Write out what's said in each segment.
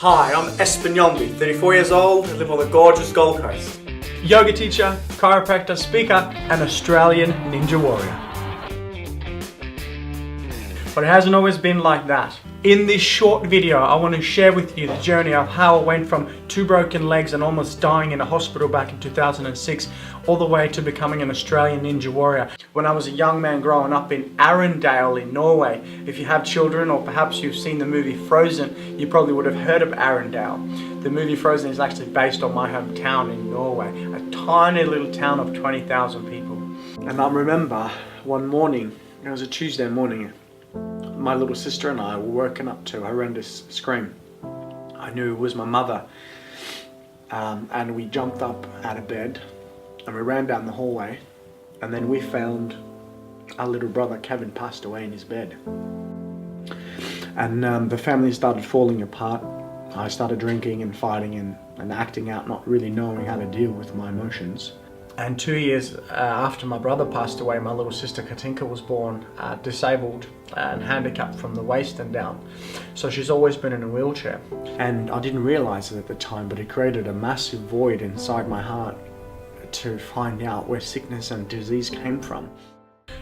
Hi, I'm Espen 34 years old, I live on the gorgeous Gold Coast. Yoga teacher, chiropractor, speaker, and Australian ninja warrior. But it hasn't always been like that. In this short video, I want to share with you the journey of how I went from 2 broken legs and almost dying in a hospital back in 2006, all the way to becoming an Australian ninja warrior. When I was a young man growing up in Arendal in Norway, if you have children or perhaps you've seen the movie Frozen, you probably would have heard of Arendal. The movie Frozen is actually based on my hometown in Norway, a tiny little town of 20,000 people. And I remember one morning, it was a Tuesday morning, my little sister and I were woken up to a horrendous scream. I knew it was my mother, and we jumped up out of bed and we ran down the hallway, and then we found our little brother Kevin passed away in his bed. And the family started falling apart. I started drinking and fighting and acting out, not really knowing how to deal with my emotions. And 2 years after my brother passed away, my little sister Katinka was born disabled and handicapped from the waist and down. So she's always been in a wheelchair. And I didn't realize it at the time, but it created a massive void inside my heart to find out where sickness and disease came from.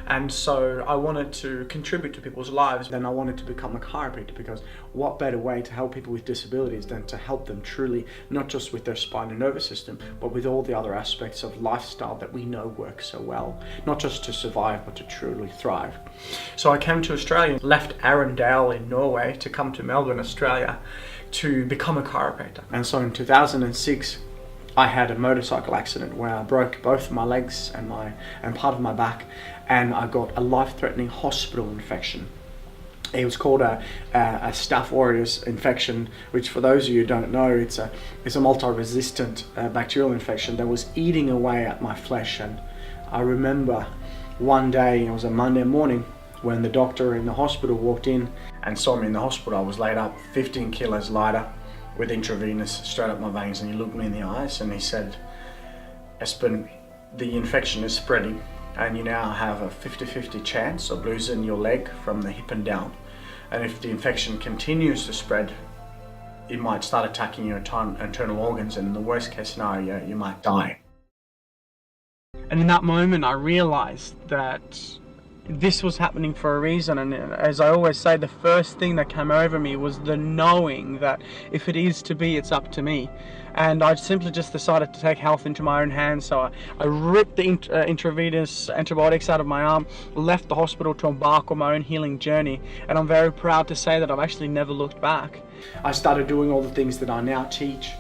And so I wanted to contribute to people's lives, and I wanted to become a chiropractor, because what better way to help people with disabilities than to help them truly, not just with their spine and nervous system, but with all the other aspects of lifestyle that we know work so well, not just to survive, but to truly thrive. So I came to Australia, left Arendal in Norway to come to Melbourne, Australia, to become a chiropractor. And so in 2006, I had a motorcycle accident where I broke both my legs and part of my back, and I got a life-threatening hospital infection. It was called a Staph aureus infection, which, for those of you who don't know, it's a multi-resistant bacterial infection that was eating away at my flesh. And I remember one day, it was a Monday morning, when the doctor in the hospital walked in and saw me in the hospital. I was laid up 15 kilos lighter, with intravenous straight up my veins, and he looked me in the eyes and he said, "Espen, the infection is spreading and you now have a 50-50 chance of losing your leg from the hip and down. And if the infection continues to spread, it might start attacking your internal organs, and in the worst case scenario, you might die." And in that moment, I realized that this was happening for a reason. And as I always say, the first thing that came over me was the knowing that if it is to be, it's up to me. And I simply just decided to take health into my own hands. So I ripped the intravenous antibiotics out of my arm, left the hospital to embark on my own healing journey. And I'm very proud to say that I've actually never looked back. I started doing all the things that I now teach.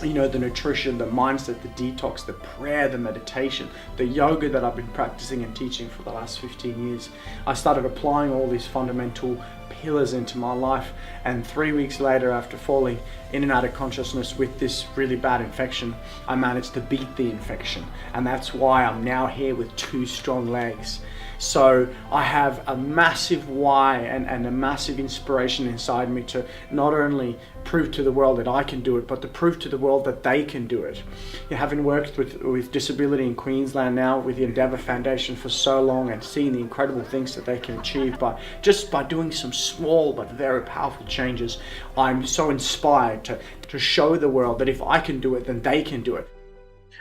You know, the nutrition, the mindset, the detox, the prayer, the meditation, the yoga that I've been practicing and teaching for the last 15 years. I started applying all these fundamental pillars into my life, and 3 weeks later, after falling in and out of consciousness with this really bad infection, I managed to beat the infection, and that's why I'm now here with 2 strong legs. So I have a massive why and a massive inspiration inside me to not only prove to the world that I can do it, but to prove to the world that they can do it. Having worked with disability in Queensland now with the Endeavour Foundation for so long, and seeing the incredible things that they can achieve just by doing some small but very powerful changes, I'm so inspired to show the world that if I can do it, then they can do it.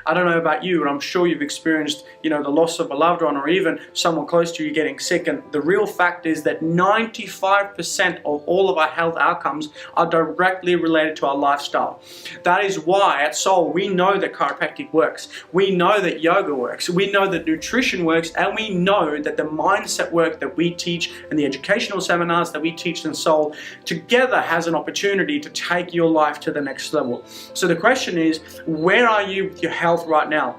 I don't know about you, but I'm sure you've experienced, the loss of a loved one, or even someone close to you getting sick. And the real fact is that 95% of all of our health outcomes are directly related to our lifestyle. That is why at Soul, we know that chiropractic works. We know that yoga works. We know that nutrition works. And we know that the mindset work that we teach and the educational seminars that we teach in Soul together has an opportunity to take your life to the next level. So the question is, where are you with your health right now?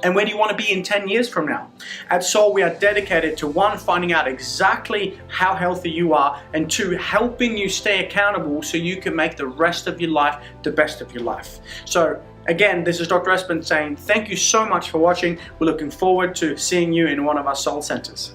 And where do you want to be in 10 years from now? At Soul, we are dedicated to 1, finding out exactly how healthy you are, and 2, helping you stay accountable so you can make the rest of your life the best of your life. So again, this is Dr. Espen saying thank you so much for watching. We're looking forward to seeing you in one of our Soul centers.